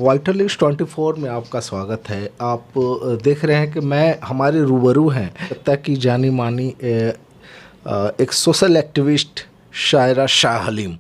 वाइटलिस्ट 24 में आपका स्वागत है। आप देख रहे हैं कि मैं हमारे रूबरू हैं कलकत्ता की जानी मानी एक सोशल एक्टिविस्ट शायरा शाह हलीम।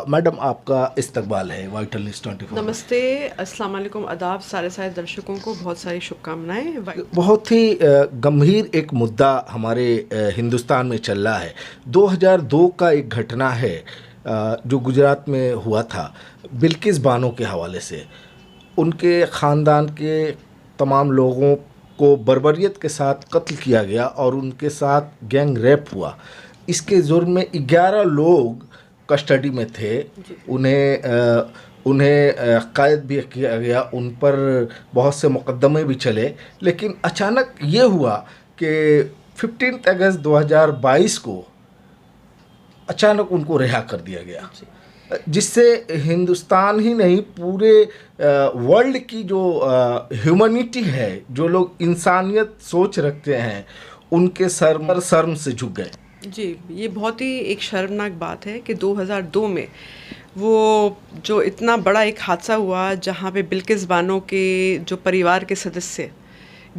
मैडम, आपका इस्तकबाल है वाइटलिस्ट 24। नमस्ते, अस्सलाम वालेकुम, आदाब सारे दर्शकों को बहुत सारी शुभकामनाएं। बहुत ही गंभीर एक मुद्दा हमारे हिंदुस्तान में चल रहा है। 2002 का एक घटना है जो गुजरात में हुआ था, बिल्किस बानो के हवाले से। उनके ख़ानदान के तमाम लोगों को बर्बरियत के साथ कत्ल किया गया और उनके साथ गैंग रेप हुआ। इसके जुर्म में 11 लोग कस्टडी में थे। उन्हें कैद भी किया गया, उन पर बहुत से मुकदमे भी चले। लेकिन अचानक ये हुआ कि 15 अगस्त 2022 को अचानक उनको रिहा कर दिया गया, जिससे हिंदुस्तान ही नहीं पूरे वर्ल्ड की जो ह्यूमैनिटी है, जो लोग इंसानियत सोच रखते हैं, उनके सर पर शर्म से झुक गए। जी, ये बहुत ही एक शर्मनाक बात है कि 2002 में वो जो इतना बड़ा एक हादसा हुआ जहाँ पे बिल्किस बानो के जो परिवार के सदस्य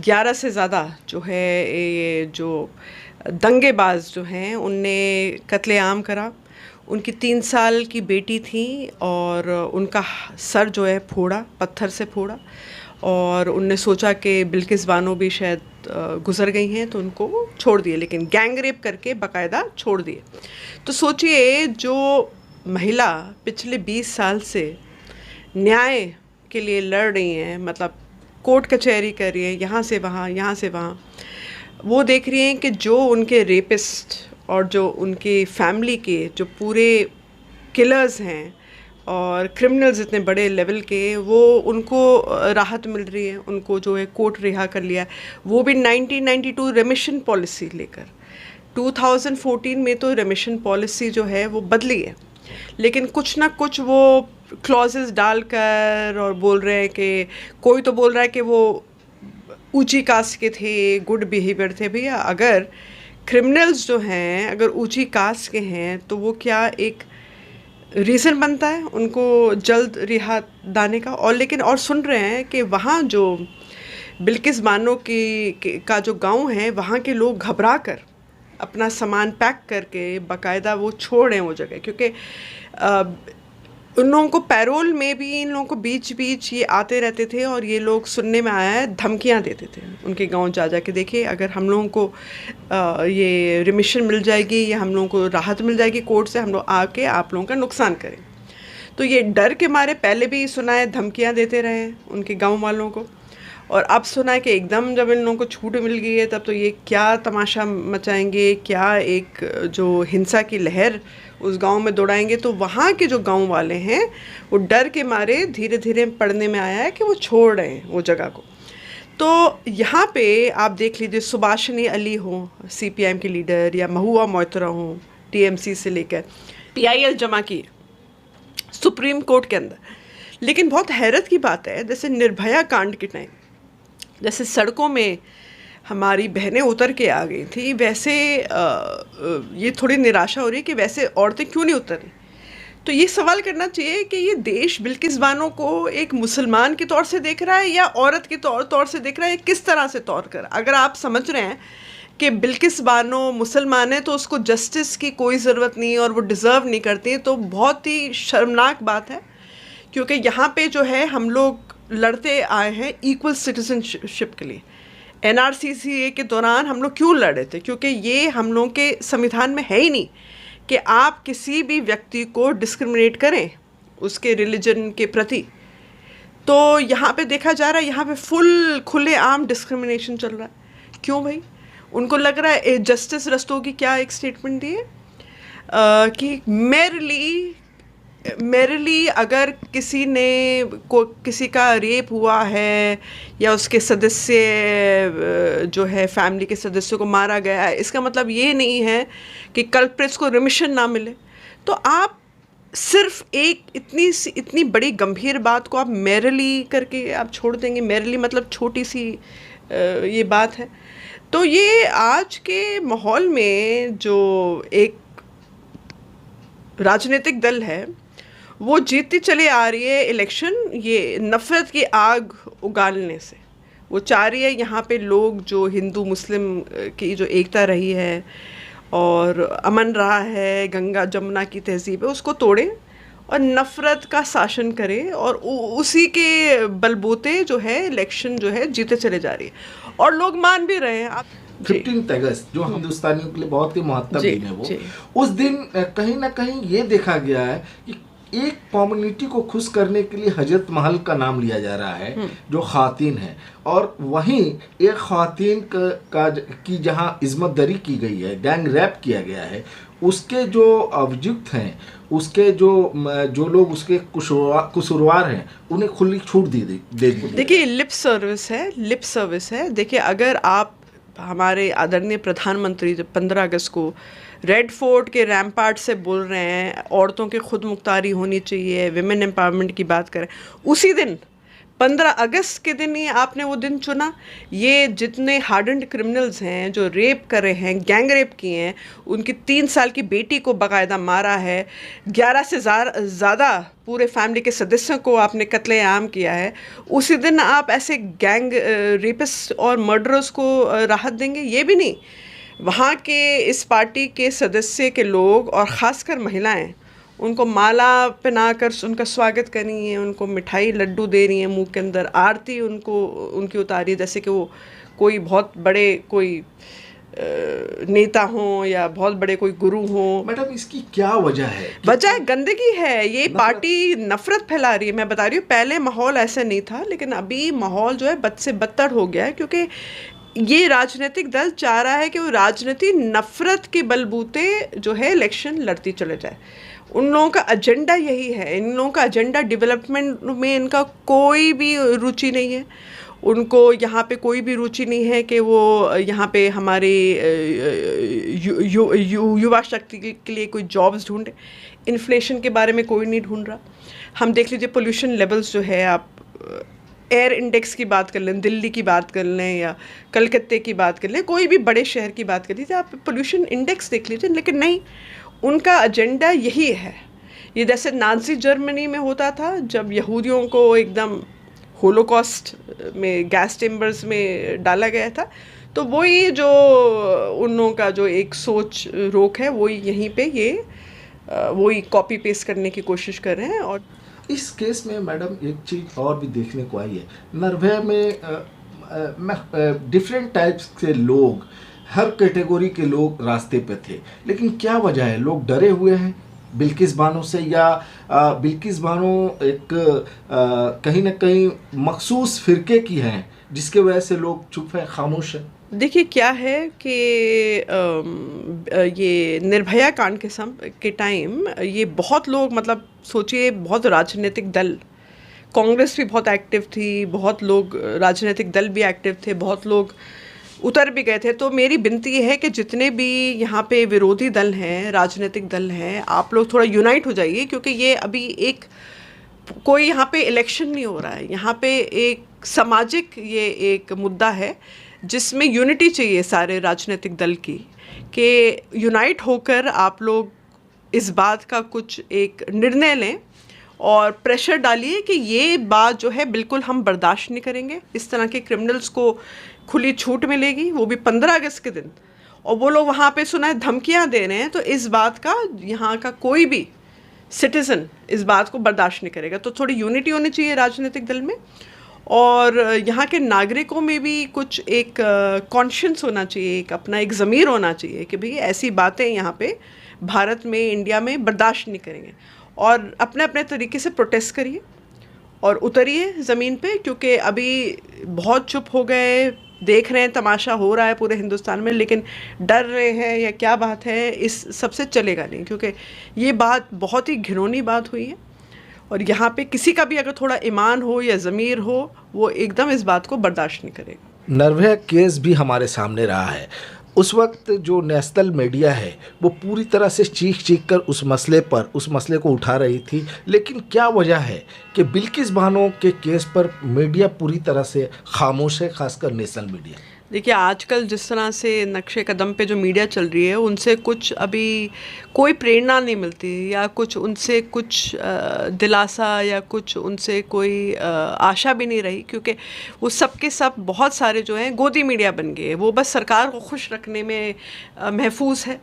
11 से ज़्यादा जो है ये जो दंगेबाज जो हैं उनने कत्लेआम करा। उनकी 3 साल की बेटी थी और उनका सर जो है फोड़ा, पत्थर से फोड़ा, और उनने सोचा कि बिल्किस बानो भी शायद गुज़र गई हैं तो उनको छोड़ दिए, लेकिन गैंग रेप करके बाकायदा छोड़ दिए। तो सोचिए, जो महिला पिछले 20 साल से न्याय के लिए लड़ रही हैं, मतलब कोर्ट कचहरी कर रही हैं, यहाँ से वहाँ, यहाँ से वहाँ, वो देख रही हैं कि जो उनके रेपिस्ट और जो उनकी फैमिली के जो पूरे किलर्स हैं और क्रिमिनल्स इतने बड़े लेवल के, वो उनको राहत मिल रही है, उनको जो है कोर्ट रिहा कर लिया, वो भी 1992 रेमिशन पॉलिसी लेकर। 2014 में तो रेमिशन पॉलिसी जो है वो बदली है, लेकिन कुछ ना कुछ वो क्लॉजेस डालकर और बोल रहे हैं कि कोई तो बोल रहा है कि वो ऊंची कास्ट के थे, गुड बिहेवियर थे। भैया, अगर क्रिमिनल्स जो हैं अगर ऊंची कास्ट के हैं तो वो क्या एक रीज़न बनता है उनको जल्द रिहा दाने का? और लेकिन और सुन रहे हैं कि वहाँ जो बिल्किस बानो का जो गांव है, वहाँ के लोग घबरा कर अपना सामान पैक करके बाकायदा वो छोड़ रहे हैं वो जगह, क्योंकि उन लोगों को पैरोल में भी इन लोगों को बीच बीच ये आते रहते थे और ये लोग सुनने में आया है धमकियां देते थे उनके गांव जा के, देखिए अगर हम लोगों को ये रिमिशन मिल जाएगी या हम लोगों को राहत मिल जाएगी कोर्ट से, हम लोग आके आप लोगों का नुकसान करें। तो ये डर के मारे पहले भी सुना है धमकियाँ देते रहे हैं उनके गाँव वालों को, और अब सुना है कि एकदम जब इन लोगों को छूट मिल गई है तब तो ये क्या तमाशा मचाएंगे, क्या एक जो हिंसा की लहर उस गांव में दौड़ाएंगे। तो वहाँ के जो गांव वाले हैं वो डर के मारे धीरे धीरे पढ़ने में आया है कि वो छोड़ रहे हैं वो जगह को। तो यहाँ पे आप देख लीजिए, सुभाषिनी अली हो CPIM की लीडर, या महुआ मोइत्रा हो TMC से लेकर PIL जमा की सुप्रीम कोर्ट के अंदर। लेकिन बहुत हैरत की बात है, जैसे निर्भया कांड के टाइम जैसे सड़कों में हमारी बहनें उतर के आ गई थी, वैसे ये थोड़ी निराशा हो रही है कि वैसे औरतें क्यों नहीं उतरी। तो ये सवाल करना चाहिए कि ये देश बिल्किस बानो को एक मुसलमान के तौर से देख रहा है या औरत के तौर से देख रहा है, किस तरह से तौर कर। अगर आप समझ रहे हैं कि बिल्किस बानो मुसलमान है तो उसको जस्टिस की कोई ज़रूरत नहीं है और वो डिज़र्व नहीं करती, तो बहुत ही शर्मनाक बात है। क्योंकि यहाँ पे जो है हम लोग लड़ते आए हैं इक्वल सिटीजनशिप के लिए। NRCCA के दौरान हम लोग क्यों लड़े थे? क्योंकि ये हम लोगों के संविधान में है ही नहीं कि आप किसी भी व्यक्ति को डिस्क्रिमिनेट करें उसके रिलीजन के प्रति। तो यहाँ पे देखा जा रहा है, यहाँ पे फुल खुलेआम डिस्क्रिमिनेशन चल रहा है। क्यों भाई? उनको लग रहा है जस्टिस रस्तोगी क्या एक स्टेटमेंट दिए कि मेरली अगर किसी का रेप हुआ है या उसके सदस्य जो है फैमिली के सदस्यों को मारा गया है, इसका मतलब ये नहीं है कि कल्प्रिट्स को रिमिशन ना मिले। तो आप सिर्फ एक इतनी बड़ी गंभीर बात को आप मेरली करके आप छोड़ देंगे। मेरली मतलब छोटी सी ये बात है। तो ये आज के माहौल में जो एक राजनीतिक दल है वो जीतती चली आ रही है इलेक्शन, ये नफ़रत की आग उगालने से। वो चाह रही है यहाँ पे लोग, जो हिंदू मुस्लिम की जो एकता रही है और अमन रहा है, गंगा जमुना की तहज़ीब है, उसको तोड़े और नफ़रत का शासन करे, और उसी के बलबूते जो है इलेक्शन जो है जीते चले जा रही है, और लोग मान भी रहे हैं। आप 15 अगस्त जो हिंदुस्तानियों के लिए बहुत ही महत्वपूर्ण जी, दिन है, वो जी। उस दिन कहीं ना कहीं ये देखा गया है कि एक कम्युनिटी को खुश करने के लिए हजरत महल का नाम लिया जा रहा है, जो खातिन है, और वहीं एक खातिन की जहां इज्मत दरी की गई है, गैंग रैप किया गया है, उसके जो अभियुक्त हैं, उसके जो लोग उसके कसूरवार हैं, उन्हें खुली छूट दे दी। देखिए, लिप सर्विस है। देखिए, अगर आप हमारे आदरणीय प्रधानमंत्री जब 15 अगस्त को रेड फोर्ट के रैम्पार्ट से बोल रहे हैं औरतों की खुद मुख्तारी होनी चाहिए, विमेन एम्पावरमेंट की बात करें, उसी दिन 15 अगस्त के दिन ही आपने वो दिन चुना। ये जितने हार्डन्ड क्रिमिनल्स हैं जो रेप कर रहे हैं, गैंग रेप किए हैं, उनकी 3 साल की बेटी को बाकायदा मारा है, 11 से ज़्यादा पूरे फैमिली के सदस्यों को आपने कत्लेआम किया है, उसी दिन आप ऐसे गैंग रेपिस्ट और मर्डरर्स को राहत देंगे? ये भी नहीं, वहाँ के इस पार्टी के सदस्य के लोग और ख़ासकर महिलाएं उनको माला पहनाकर उनका स्वागत कर रही हैं, उनको मिठाई लड्डू दे रही हैं मुंह के अंदर, आरती उनकी उतारी है जैसे कि वो कोई बहुत बड़े कोई नेता हों या बहुत बड़े कोई गुरु हों। मैडम, इसकी क्या वजह है? वजह गंदगी है, ये पार्टी नफरत फैला रही है। मैं बता रही हूँ, पहले माहौल ऐसे नहीं था, लेकिन अभी माहौल जो है बद से बदतर हो गया है, क्योंकि ये राजनीतिक दल चाह रहा है कि वो राजनीति नफरत के बलबूते जो है इलेक्शन लड़ती चले जाए। उन लोगों का एजेंडा यही है, इन लोगों का एजेंडा डेवलपमेंट में इनका कोई भी रुचि नहीं है। उनको यहाँ पे कोई भी रुचि नहीं है कि वो यहाँ पे हमारे युवा शक्ति के लिए कोई जॉब्स ढूंढे। इन्फ्लेशन के बारे में कोई नहीं ढूंढ रहा। हम देख लीजिए पोल्यूशन लेवल्स जो है, आप एयर इंडेक्स की बात कर लें, दिल्ली की बात कर लें या कलकत्ते की बात कर लें, कोई भी बड़े शहर की बात कर लीजिए, आप पोल्यूशन इंडेक्स देख लीजिए। लेकिन नहीं, उनका एजेंडा यही है। ये जैसे नाज़ी जर्मनी में होता था, जब यहूदियों को एकदम होलोकॉस्ट में गैस चेम्बर्स में डाला गया था, तो वही जो उन लोगों का जो एक सोच रोक है, वही यहीं पे ये वही कॉपी पेस्ट करने की कोशिश कर रहे हैं। और इस केस में मैडम एक चीज़ और भी देखने को आई है, निर्भया में डिफरेंट टाइप्स के लोग, हर कैटेगरी के लोग रास्ते पे थे, लेकिन क्या वजह है? लोग डरे हुए हैं बिल्किस बानो से, या बिल्किस बानो एक कहीं ना कहीं मखसूस फिरके की हैं जिसके वजह से लोग चुप हैं, खामोश हैं? देखिए, क्या है कि ये निर्भया कांड के टाइम ये बहुत लोग, मतलब सोचिए, बहुत राजनीतिक दल, कांग्रेस भी बहुत एक्टिव थी, बहुत लोग राजनीतिक दल भी एक्टिव थे, बहुत लोग उतर भी गए थे। तो मेरी विनती है कि जितने भी यहाँ पे विरोधी दल हैं, राजनीतिक दल हैं, आप लोग थोड़ा यूनाइट हो जाइए, क्योंकि ये अभी एक कोई यहाँ पे इलेक्शन नहीं हो रहा है, यहाँ पे एक सामाजिक ये एक मुद्दा है जिसमें यूनिटी चाहिए सारे राजनीतिक दल की, कि यूनाइट होकर आप लोग इस बात का कुछ एक निर्णय लें और प्रेशर डालिए कि ये बात जो है बिल्कुल हम बर्दाश्त नहीं करेंगे। इस तरह के क्रिमिनल्स को खुली छूट मिलेगी, वो भी 15 अगस्त के दिन, और वो लोग वहाँ पे सुना है धमकियाँ दे रहे हैं, तो इस बात का यहाँ का कोई भी सिटीज़न इस बात को बर्दाश्त नहीं करेगा। तो थोड़ी यूनिटी होनी चाहिए राजनीतिक दल में, और यहाँ के नागरिकों में भी कुछ एक कॉन्शियस होना चाहिए, एक अपना एक ज़मीर होना चाहिए कि भाई ऐसी बातें यहाँ पे भारत में, इंडिया में बर्दाश्त नहीं करेंगे, और अपने अपने तरीके से प्रोटेस्ट करिए और उतरिए ज़मीन पे, क्योंकि अभी बहुत चुप हो गए, देख रहे हैं तमाशा हो रहा है पूरे हिंदुस्तान में, लेकिन डर रहे हैं या क्या बात है, इस सबसे चलेगा नहीं, क्योंकि ये बात बहुत ही घिनौनी बात हुई है, और यहाँ पे किसी का भी अगर थोड़ा ईमान हो या ज़मीर हो, वो एकदम इस बात को बर्दाश्त नहीं करेगा। निर्भया केस भी हमारे सामने रहा है। उस वक्त जो नेशनल मीडिया है वो पूरी तरह से चीख कर उस मसले को उठा रही थी, लेकिन क्या वजह है कि बिल्किस बानो के केस पर मीडिया पूरी तरह से खामोश है, खासकर नेशनल मीडिया? देखिए, आजकल जिस तरह से नक्शे कदम पे जो मीडिया चल रही है, उनसे कुछ अभी कोई प्रेरणा नहीं मिलती, या कुछ उनसे कुछ दिलासा, या कुछ उनसे कोई आशा भी नहीं रही, क्योंकि वो सब के सब बहुत सारे जो हैं गोदी मीडिया बन गए। वो बस सरकार को खुश रखने में महफूज है,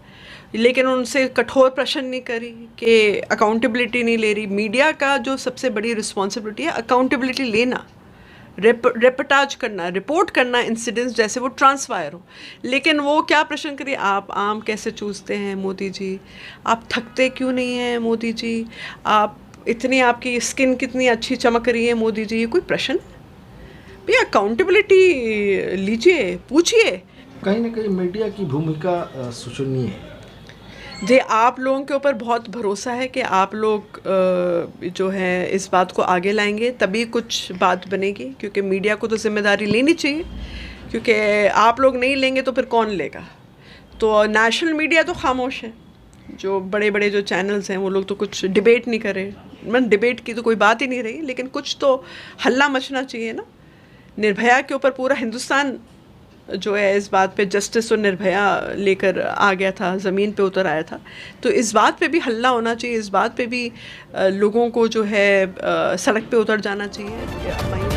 लेकिन उनसे कठोर प्रश्न नहीं करी, कि अकाउंटेबिलिटी नहीं ले रही। मीडिया का जो सबसे बड़ी रिस्पॉन्सिबिलिटी है अकाउंटेबिलिटी लेना, रिपोर्टाज करना, रिपोर्ट करना इंसिडेंट्स जैसे वो ट्रांसफायर हो। लेकिन वो क्या प्रश्न करिए, आप आम कैसे चूसते हैं मोदी जी, आप थकते क्यों नहीं हैं मोदी जी, आप इतनी, आपकी स्किन कितनी अच्छी चमक रही है मोदी जी, ये कोई प्रश्न? भैया अकाउंटेबिलिटी लीजिए, पूछिए। कहीं ना कहीं मीडिया की भूमिका शोचनीय है। जी, आप लोगों के ऊपर बहुत भरोसा है कि आप लोग जो है इस बात को आगे लाएंगे, तभी कुछ बात बनेगी, क्योंकि मीडिया को तो जिम्मेदारी लेनी चाहिए, क्योंकि आप लोग नहीं लेंगे तो फिर कौन लेगा? तो नेशनल मीडिया तो खामोश है, जो बड़े बड़े जो चैनल्स हैं वो लोग तो कुछ डिबेट नहीं कर रहे। मतलब डिबेट की तो कोई बात ही नहीं रही, लेकिन कुछ तो हल्ला मचना चाहिए ना। निर्भया के ऊपर पूरा हिंदुस्तान जो है इस बात पे जस्टिस और निर्भया लेकर आ गया था, ज़मीन पे उतर आया था। तो इस बात पे भी हल्ला होना चाहिए, इस बात पे भी लोगों को जो है सड़क पे उतर जाना चाहिए।